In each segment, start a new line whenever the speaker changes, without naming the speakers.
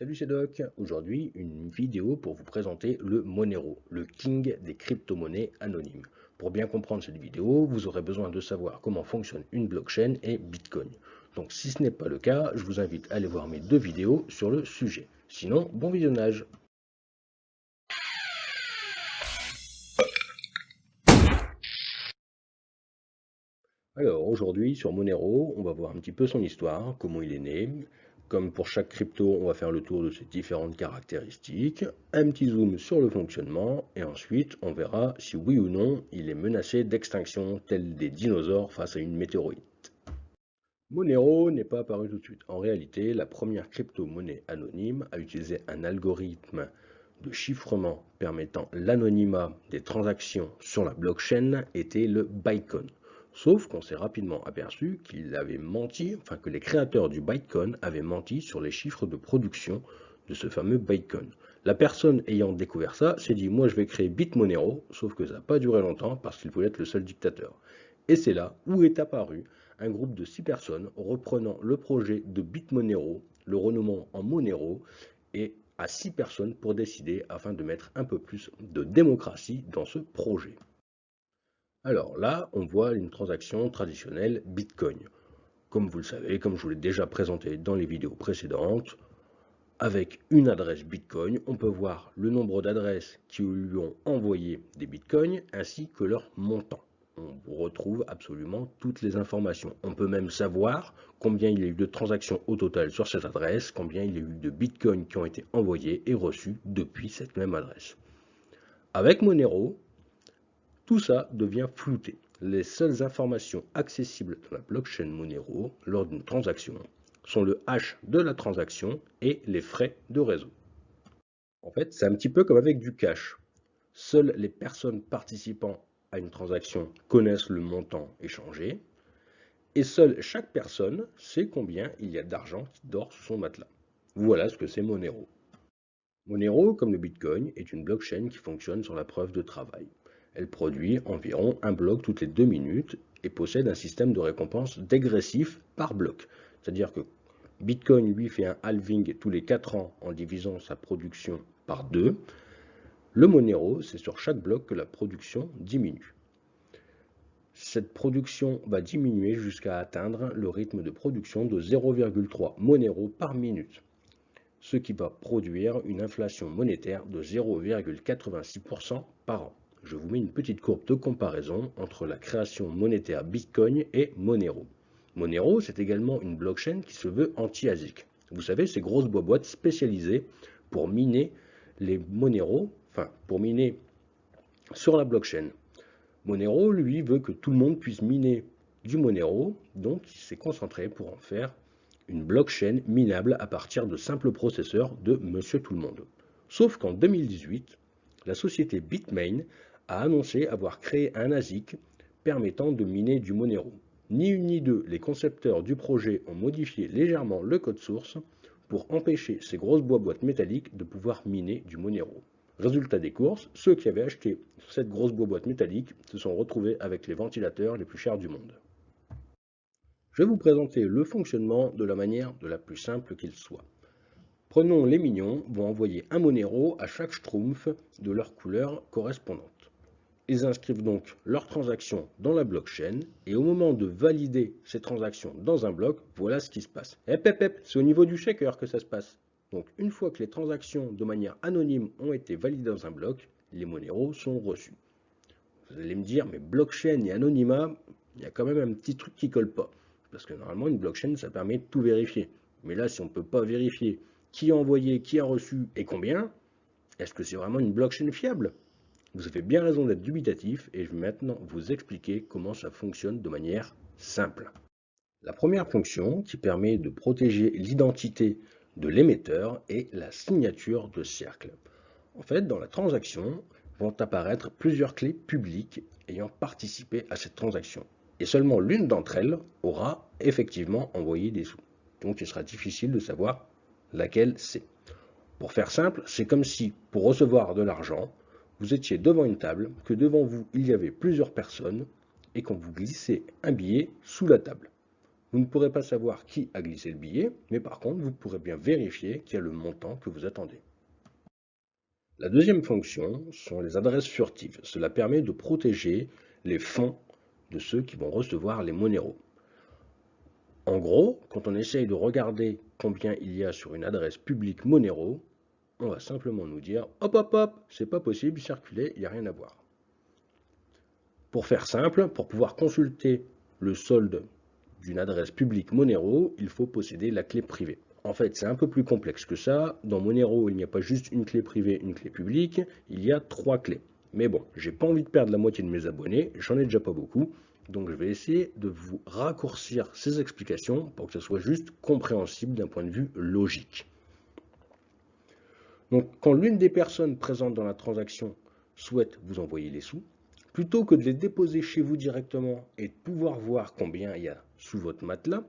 Salut, c'est Doc. Aujourd'hui, une vidéo pour vous présenter le Monero, le king des crypto-monnaies anonymes. Pour bien comprendre cette vidéo, vous aurez besoin de savoir comment fonctionne une blockchain et Bitcoin. Donc si ce n'est pas le cas, je vous invite à aller voir mes deux vidéos sur le sujet. Sinon, bon visionnage. Alors aujourd'hui sur Monero, on va voir un petit peu son histoire, comment il est né. Comme pour chaque crypto, on va faire le tour de ses différentes caractéristiques, un petit zoom sur le fonctionnement, et ensuite on verra si oui ou non il est menacé d'extinction tel des dinosaures face à une météorite. Monero n'est pas apparu tout de suite. En réalité, la première crypto-monnaie anonyme a utilisé un algorithme de chiffrement permettant l'anonymat des transactions sur la blockchain était le Bitcoin. Sauf qu'on s'est rapidement aperçu qu'il avait menti, enfin que les créateurs du Bitcoin avaient menti sur les chiffres de production de ce fameux Bitcoin. La personne ayant découvert ça s'est dit moi je vais créer Bitmonero, sauf que ça n'a pas duré longtemps parce qu'il voulait être le seul dictateur. Et c'est là où est apparu un groupe de 6 personnes reprenant le projet de Bitmonero, le renommant en Monero, et à 6 personnes pour décider afin de mettre un peu plus de démocratie dans ce projet. Alors là, on voit une transaction traditionnelle Bitcoin. Comme vous le savez, comme je vous l'ai déjà présenté dans les vidéos précédentes, avec une adresse Bitcoin, on peut voir le nombre d'adresses qui lui ont envoyé des Bitcoins ainsi que leur montant. On retrouve absolument toutes les informations. On peut même savoir combien il y a eu de transactions au total sur cette adresse, combien il y a eu de Bitcoins qui ont été envoyés et reçus depuis cette même adresse. Avec Monero, tout ça devient flouté. Les seules informations accessibles dans la blockchain Monero lors d'une transaction sont le hash de la transaction et les frais de réseau. En fait, c'est un petit peu comme avec du cash. Seules les personnes participant à une transaction connaissent le montant échangé et seule chaque personne sait combien il y a d'argent qui dort sous son matelas. Voilà ce que c'est Monero. Monero, comme le Bitcoin, est une blockchain qui fonctionne sur la preuve de travail. Elle produit environ un bloc toutes les 2 minutes et possède un système de récompense dégressif par bloc. C'est-à-dire que Bitcoin, lui, fait un halving tous les 4 ans en divisant sa production par 2. Le Monero, c'est sur chaque bloc que la production diminue. Cette production va diminuer jusqu'à atteindre le rythme de production de 0,3 Monero par minute, ce qui va produire une inflation monétaire de 0,86% par an. Je vous mets une petite courbe de comparaison entre la création monétaire Bitcoin et Monero. Monero, c'est également une blockchain qui se veut anti-ASIC. Vous savez, ces grosses boîtes spécialisées pour miner les Monero, enfin pour miner sur la blockchain. Monero, lui, veut que tout le monde puisse miner du Monero, donc il s'est concentré pour en faire une blockchain minable à partir de simples processeurs de Monsieur Tout-le-Monde. Sauf qu'en 2018, la société Bitmain a annoncé avoir créé un ASIC permettant de miner du Monero. Ni une ni deux, les concepteurs du projet ont modifié légèrement le code source pour empêcher ces grosses boîtes métalliques de pouvoir miner du Monero. Résultat des courses, ceux qui avaient acheté cette grosse boîte métallique se sont retrouvés avec les ventilateurs les plus chers du monde. Je vais vous présenter le fonctionnement de la manière de la plus simple qu'il soit. Prenons les mignons, vont envoyer un Monero à chaque schtroumpf de leur couleur correspondante. Ils inscrivent donc leurs transactions dans la blockchain et au moment de valider ces transactions dans un bloc, voilà ce qui se passe. C'est au niveau du shaker que ça se passe. Donc une fois que les transactions de manière anonyme ont été validées dans un bloc, les Monero sont reçus. Vous allez me dire, mais blockchain et anonymat, il y a quand même un petit truc qui colle pas. Parce que normalement, une blockchain, ça permet de tout vérifier. Mais là, si on ne peut pas vérifier qui a envoyé, qui a reçu et combien, est-ce que c'est vraiment une blockchain fiable? Vous avez bien raison d'être dubitatif et je vais maintenant vous expliquer comment ça fonctionne de manière simple. La première fonction qui permet de protéger l'identité de l'émetteur est la signature de cercle. En fait, dans la transaction vont apparaître plusieurs clés publiques ayant participé à cette transaction. Et seulement l'une d'entre elles aura effectivement envoyé des sous. Donc il sera difficile de savoir laquelle c'est. Pour faire simple, c'est comme si, pour recevoir de l'argent, vous étiez devant une table, que devant vous il y avait plusieurs personnes, et qu'on vous glissait un billet sous la table. Vous ne pourrez pas savoir qui a glissé le billet, mais par contre, vous pourrez bien vérifier qu'il y a le montant que vous attendez. La deuxième fonction sont les adresses furtives. Cela permet de protéger les fonds de ceux qui vont recevoir les Monero. En gros, quand on essaye de regarder combien il y a sur une adresse publique Monero, on va simplement nous dire hop hop hop, c'est pas possible, circuler, il n'y a rien à voir. Pour faire simple, pour pouvoir consulter le solde d'une adresse publique Monero, il faut posséder la clé privée. En fait, c'est un peu plus complexe que ça. Dans Monero, il n'y a pas juste une clé privée, une clé publique, il y a 3 clés. Mais bon, j'ai pas envie de perdre la moitié de mes abonnés, j'en ai déjà pas beaucoup, donc je vais essayer de vous raccourcir ces explications pour que ce soit juste compréhensible d'un point de vue logique. Donc, quand l'une des personnes présentes dans la transaction souhaite vous envoyer les sous, plutôt que de les déposer chez vous directement et de pouvoir voir combien il y a sous votre matelas,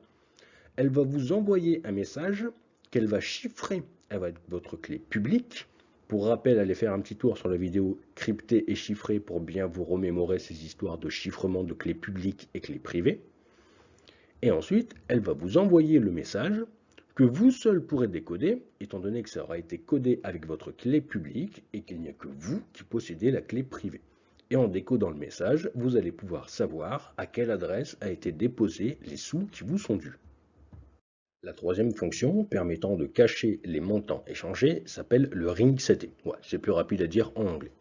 elle va vous envoyer un message qu'elle va chiffrer avec votre clé publique. Pour rappel, allez faire un petit tour sur la vidéo cryptée et chiffrée pour bien vous remémorer ces histoires de chiffrement de clés publiques et clés privées. Et ensuite, elle va vous envoyer le message que vous seul pourrez décoder, étant donné que ça aura été codé avec votre clé publique et qu'il n'y a que vous qui possédez la clé privée. Et en décodant le message, vous allez pouvoir savoir à quelle adresse a été déposé les sous qui vous sont dus. La troisième fonction, permettant de cacher les montants échangés, s'appelle le ring CT. Ouais, c'est plus rapide à dire en anglais.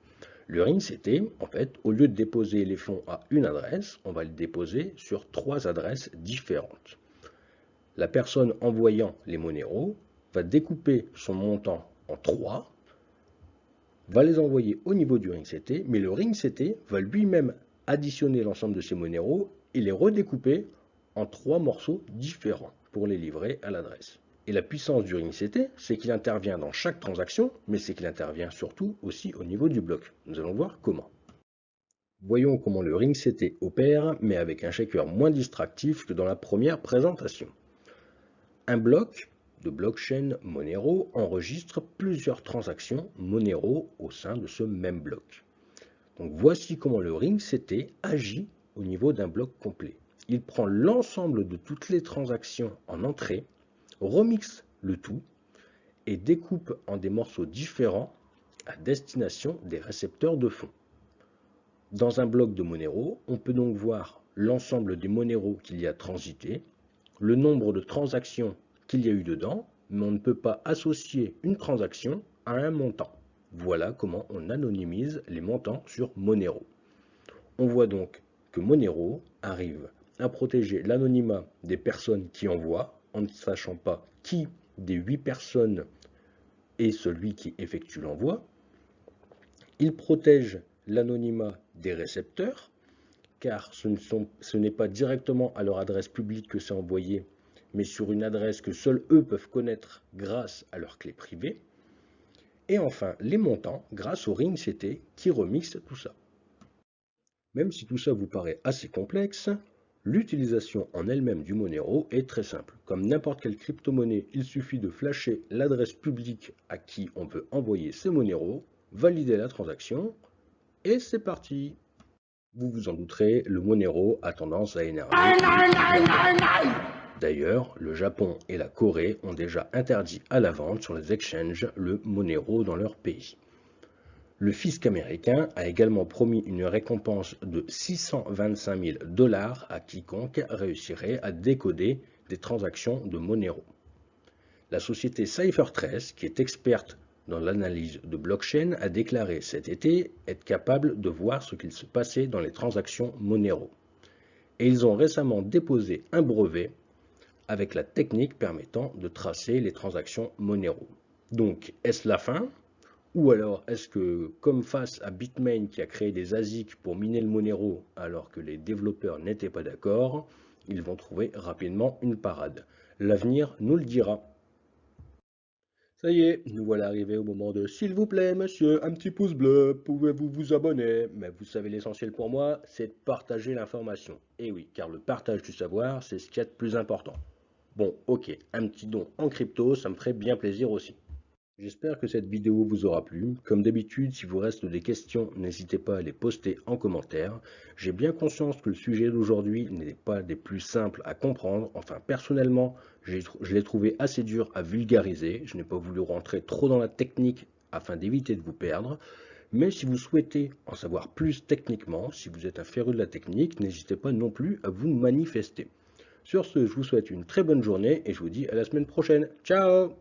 Le ring CT, en fait, au lieu de déposer les fonds à une adresse, on va le déposer sur 3 adresses différentes. La personne envoyant les Monero va découper son montant en 3, va les envoyer au niveau du ring CT, mais le ring CT va lui-même additionner l'ensemble de ces Monero et les redécouper en 3 morceaux différents pour les livrer à l'adresse. Et la puissance du ring CT, c'est qu'il intervient dans chaque transaction, mais c'est qu'il intervient surtout aussi au niveau du bloc. Nous allons voir comment. Voyons comment le ring CT opère, mais avec un shaker moins distractif que dans la première présentation. Un bloc de blockchain Monero enregistre plusieurs transactions Monero au sein de ce même bloc. Donc voici comment le ring CT agit au niveau d'un bloc complet. Il prend l'ensemble de toutes les transactions en entrée, remixe le tout et découpe en des morceaux différents à destination des récepteurs de fonds. Dans un bloc de Monero, on peut donc voir l'ensemble des Monero qu'il y a transité, le nombre de transactions qu'il y a eu dedans, mais on ne peut pas associer une transaction à un montant. Voilà comment on anonymise les montants sur Monero. On voit donc que Monero arrive à protéger l'anonymat des personnes qui envoient, en ne sachant pas qui des 8 personnes est celui qui effectue l'envoi. Il protège l'anonymat des récepteurs, car ce n'est pas directement à leur adresse publique que c'est envoyé, mais sur une adresse que seuls eux peuvent connaître grâce à leur clé privée. Et enfin, les montants grâce au ring CT qui remixe tout ça. Même si tout ça vous paraît assez complexe, l'utilisation en elle-même du Monero est très simple. Comme n'importe quelle crypto-monnaie, il suffit de flasher l'adresse publique à qui on veut envoyer ces Monero, valider la transaction, et c'est parti. Vous vous en douterez, le Monero a tendance à énerver. D'ailleurs, le Japon et la Corée ont déjà interdit à la vente sur les exchanges le Monero dans leur pays. Le fisc américain a également promis une récompense de 625 000 $ à quiconque réussirait à décoder des transactions de Monero. La société CipherTrace, qui est experte dans l'analyse de blockchain, a déclaré cet été être capable de voir ce qu'il se passait dans les transactions Monero. Et ils ont récemment déposé un brevet avec la technique permettant de tracer les transactions Monero. Donc, est-ce la fin? Ou alors, est-ce que, comme face à Bitmain qui a créé des ASIC pour miner le Monero alors que les développeurs n'étaient pas d'accord, ils vont trouver rapidement une parade? L'avenir nous le dira. Ça y est, nous voilà arrivés au moment de s'il vous plaît, monsieur, un petit pouce bleu, pouvez-vous vous abonner? Mais vous savez, l'essentiel pour moi, c'est de partager l'information. Et oui, car le partage du savoir, c'est ce qu'il y a de plus important. Bon, ok, un petit don en crypto, ça me ferait bien plaisir aussi. J'espère que cette vidéo vous aura plu. Comme d'habitude, si vous reste des questions, n'hésitez pas à les poster en commentaire. J'ai bien conscience que le sujet d'aujourd'hui n'est pas des plus simples à comprendre. Enfin, personnellement, je l'ai trouvé assez dur à vulgariser. Je n'ai pas voulu rentrer trop dans la technique afin d'éviter de vous perdre. Mais si vous souhaitez en savoir plus techniquement, si vous êtes un féru de la technique, n'hésitez pas non plus à vous manifester. Sur ce, je vous souhaite une très bonne journée et je vous dis à la semaine prochaine. Ciao!